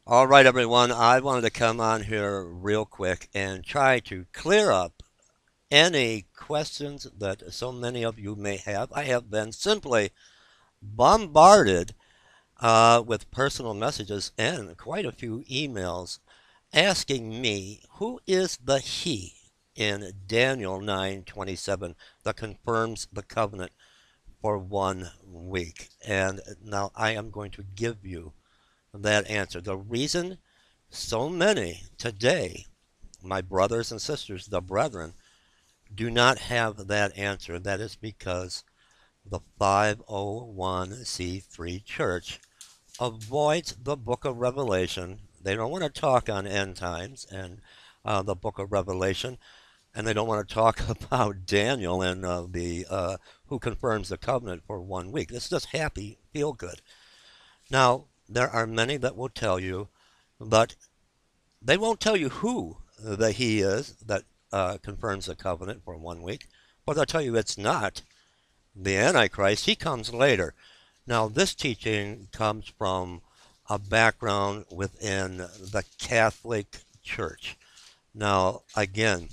All right, everyone. I wanted to come on here real quick and try to clear up any questions that so many of you may have. I have been simply bombarded with personal messages and quite a few emails asking me who is the he in Daniel 9:27 that confirms the covenant for 1 week. And now I am going to give you that answer. The reason so many today, my brothers and sisters, the brethren, do not have that answer. That is because the 501c3 church avoids the book of Revelation. They don't want to talk on end times and the book of Revelation, and they don't want to talk about Daniel and the who confirms the covenant for 1 week. It's just happy, feel good. Now, there are many that will tell you, but they won't tell you who the he is that confirms the covenant for 1 week, but they'll tell you it's not the Antichrist. He comes later. Now, this teaching comes from a background within the Catholic Church. Now, again,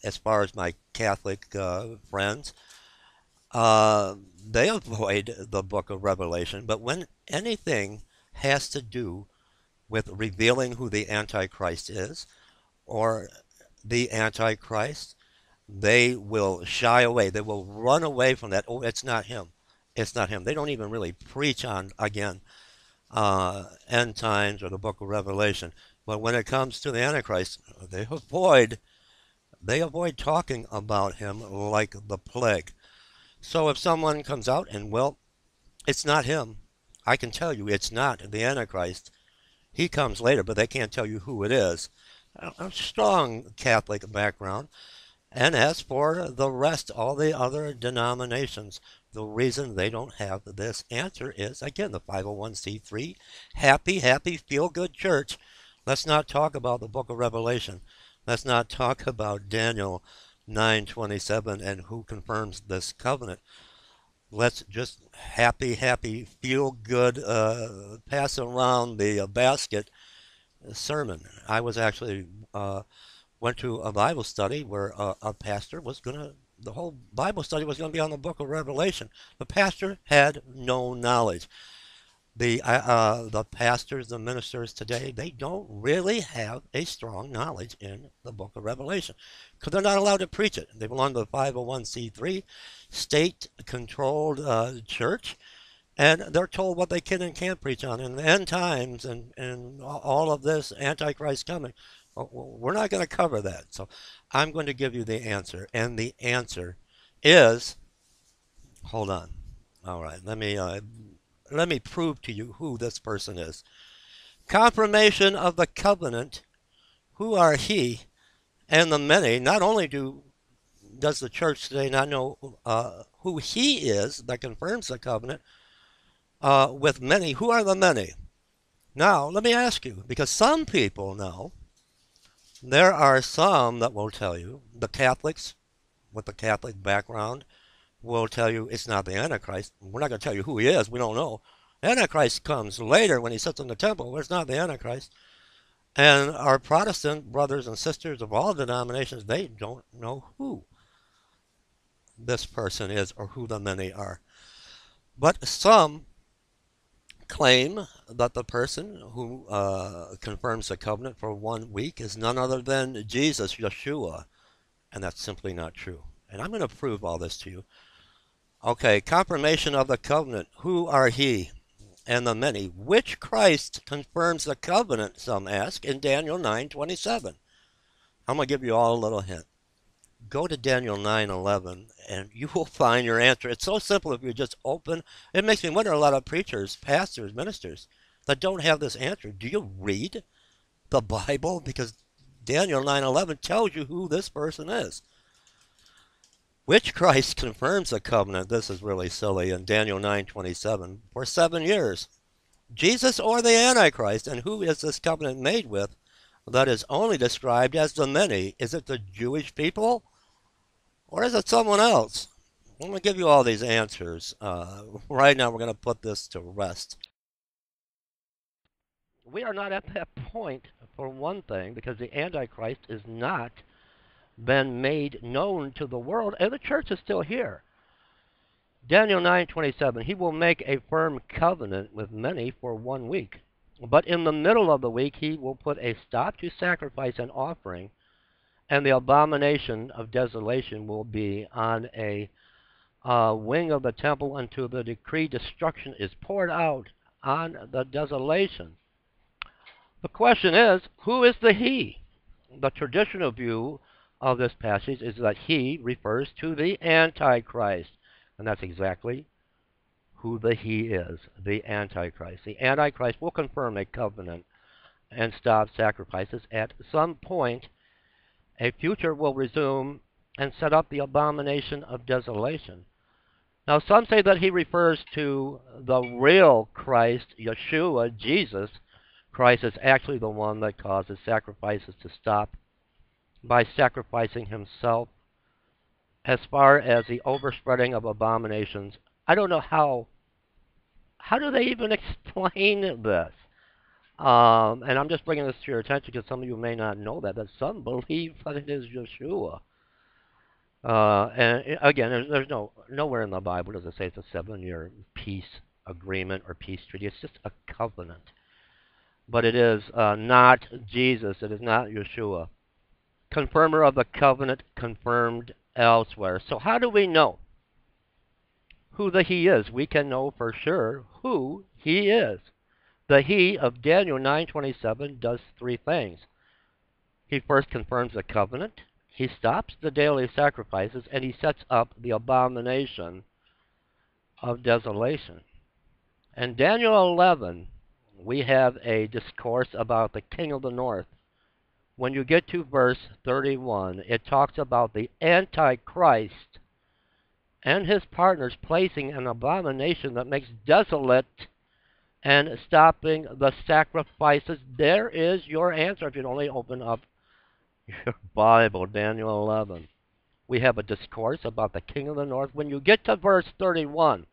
as far as my Catholic friends, they avoid the book of Revelation, but when anything has to do with revealing who the Antichrist is, or the Antichrist, they will shy away. They will run away from that. Oh, it's not him. It's not him. They don't even really preach on, again, end times or the book of Revelation. But when it comes to the Antichrist, they avoid talking about him like the plague. So if someone comes out and, well, it's not him, I can tell you it's not the Antichrist. He comes later, but they can't tell you who it is. A strong Catholic background. And as for the rest, all the other denominations, the reason they don't have this answer is, again, the 501c3, happy, feel good church. Let's not talk about the book of Revelation. Let's not talk about Daniel 9:27 and who confirms this covenant. Let's just happy, feel good, pass around the basket sermon. I was actually went to a Bible study where a pastor was going to, the whole Bible study was going to be on the book of Revelation. The pastor had no knowledge. The pastors, the ministers today, they don't really have a strong knowledge in the book of Revelation because they're not allowed to preach it. They belong to the 501c3 state-controlled church, and they're told what they can and can't preach on in the end times and all of this Antichrist coming. We're not going to cover that. So I'm going to give you the answer. And the answer is, hold on. All right, let me prove to you who this person is. Confirmation of the covenant. Who are he and the many? Not only does the church today not know who he is that confirms the covenant with many, who are the many? Now, let me ask you, because some people know, there are some that will tell you, the Catholics with the Catholic background will tell you it's not the Antichrist. We're not going to tell you who he is. We don't know. Antichrist comes later when he sits in the temple. It's not the Antichrist. And our Protestant brothers and sisters of all denominations, they don't know who this person is or who the many are. But some claim that the person who confirms the covenant for 1 week is none other than Jesus, Yeshua. And that's simply not true. And I'm going to prove all this to you. Okay, confirmation of the covenant. Who are he and the many? Which Christ confirms the covenant, some ask, in Daniel 9:27. I'm going to give you all a little hint. Go to Daniel 9:11 and you will find your answer. It's so simple if you just open. It makes me wonder, a lot of preachers, pastors, ministers that don't have this answer. Do you read the Bible? Because Daniel 9:11 tells you who this person is. Which Christ confirms the covenant, this is really silly, in Daniel 9:27 for 7 years. Jesus or the Antichrist, and who is this covenant made with that is only described as the many? Is it the Jewish people or is it someone else? I'm going to give you all these answers. Right now we're going to put this to rest. We are not at that point, for one thing, because the Antichrist is not been made known to the world, and the church is still here. Daniel 9:27, he will make a firm covenant with many for 1 week. But in the middle of the week, he will put a stop to sacrifice and offering, and the abomination of desolation will be on a wing of the temple until the decreed destruction is poured out on the desolation. The question is, who is the he? The traditional view of this passage is that he refers to the Antichrist, and that's exactly who the he is, the Antichrist. The Antichrist will confirm a covenant and stop sacrifices at some point. A future will resume and set up the abomination of desolation. Now, some say that he refers to the real Christ, Yeshua, Jesus. Christ is actually the one that causes sacrifices to stop by sacrificing himself. As far as the overspreading of abominations, I don't know how do they even explain this? And I'm just bringing this to your attention because some of you may not know that some believe that it is Yeshua. And again, there's nowhere in the Bible does it say it's a 7-year peace agreement or peace treaty. It's just a covenant. But it is not Jesus. It is not Yeshua. Confirmer of the covenant confirmed elsewhere. So how do we know who the he is? We can know for sure who he is. The he of Daniel 9:27 does three things. He first confirms the covenant, he stops the daily sacrifices, and he sets up the abomination of desolation. In Daniel 11, we have a discourse about the king of the north. When you get to verse 31, it talks about the Antichrist and his partners placing an abomination that makes desolate and stopping the sacrifices. There is your answer if you'd only open up your Bible, Daniel 11. We have a discourse about the king of the north. When you get to verse 31,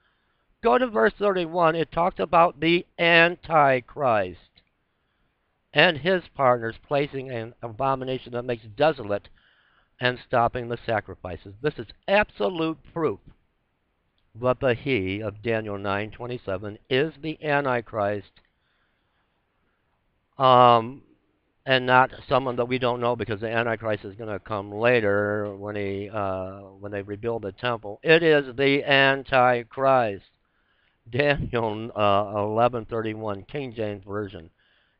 go to verse 31. It talks about the Antichrist and his partners placing an abomination that makes desolate and stopping the sacrifices. This is absolute proof that the he of Daniel 9:27 is the Antichrist, and not someone that we don't know, because the Antichrist is going to come later when they rebuild the temple. It is the Antichrist. Daniel 11:31, King James Version.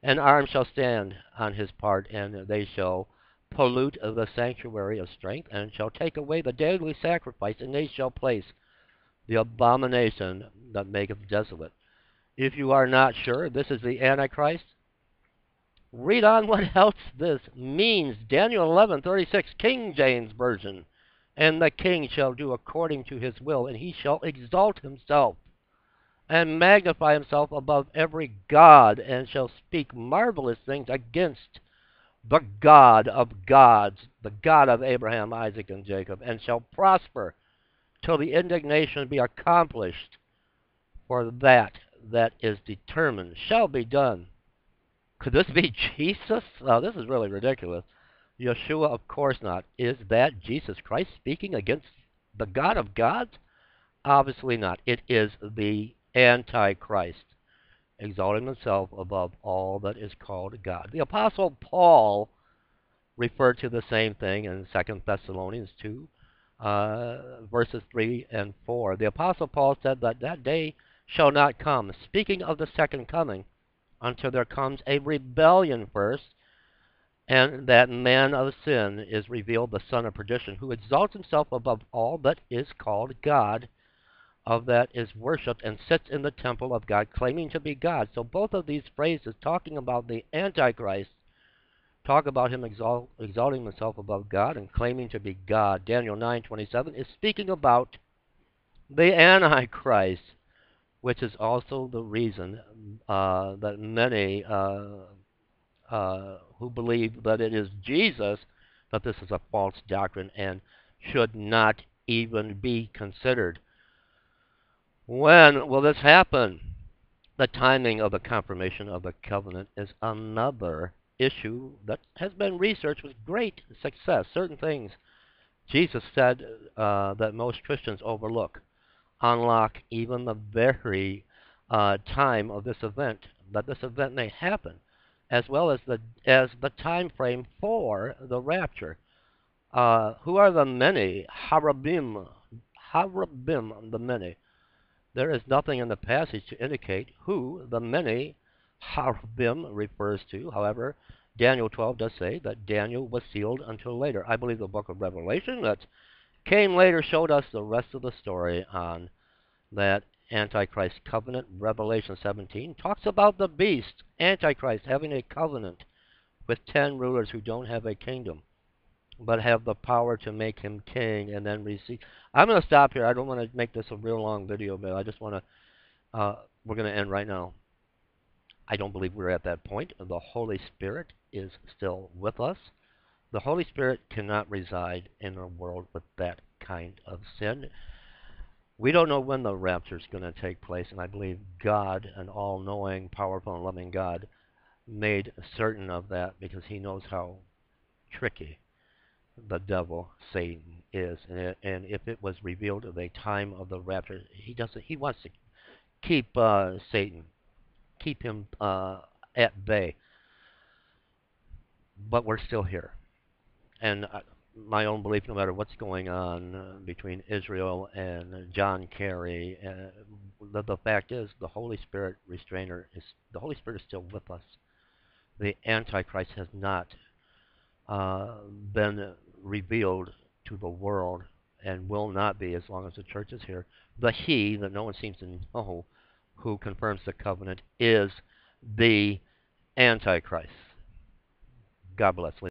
An arm shall stand on his part, and they shall pollute the sanctuary of strength, and shall take away the daily sacrifice, and they shall place the abomination that maketh desolate. If you are not sure this is the Antichrist, read on what else this means. Daniel 11:36, King James Version. And the king shall do according to his will, and he shall exalt himself and magnify himself above every god, and shall speak marvelous things against the God of gods, the God of Abraham, Isaac, and Jacob, and shall prosper till the indignation be accomplished, for that is determined shall be done. Could this be Jesus? Oh, this is really ridiculous. Yeshua, of course not. Is that Jesus Christ speaking against the God of gods? Obviously not. It is the Antichrist, exalting himself above all that is called God. The Apostle Paul referred to the same thing in 2 Thessalonians 2, verses 3 and 4. The Apostle Paul said that day shall not come, speaking of the second coming, until there comes a rebellion first, and that man of sin is revealed, the son of perdition, who exalts himself above all that is called God, of that is worshipped, and sits in the temple of God, claiming to be God. So both of these phrases, talking about the Antichrist, talk about him exalting himself above God and claiming to be God. Daniel 9:27 is speaking about the Antichrist, which is also the reason that many who believe that it is Jesus, that this is a false doctrine and should not even be considered. When will this happen? The timing of the confirmation of the covenant is another issue that has been researched with great success. Certain things Jesus said that most Christians overlook unlock even the very time of this event, that this event may happen, as well as the time frame for the rapture. Who are the many? Harabim, the many. There is nothing in the passage to indicate who the many Harabim refers to. However, Daniel 12 does say that Daniel was sealed until later. I believe the book of Revelation that came later showed us the rest of the story on that Antichrist covenant. Revelation 17 talks about the beast, Antichrist, having a covenant with 10 rulers who don't have a kingdom, but have the power to make him king and then receive. I'm going to stop here. I don't want to make this a real long video, but I just want to, we're going to end right now. I don't believe we're at that point. The Holy Spirit is still with us. The Holy Spirit cannot reside in a world with that kind of sin. We don't know when the rapture is going to take place, and I believe God, an all-knowing, powerful, and loving God, made certain of that because he knows how tricky the devil, Satan, is. And if it was revealed at the time of the rapture, he wants to keep Satan, keep him at bay. But we're still here. And my own belief, no matter what's going on between Israel and John Kerry, the fact is the Holy Spirit the Holy Spirit is still with us. The Antichrist has not been revealed to the world and will not be as long as the church is here. The he that no one seems to know who confirms the covenant is the Antichrist. God bless.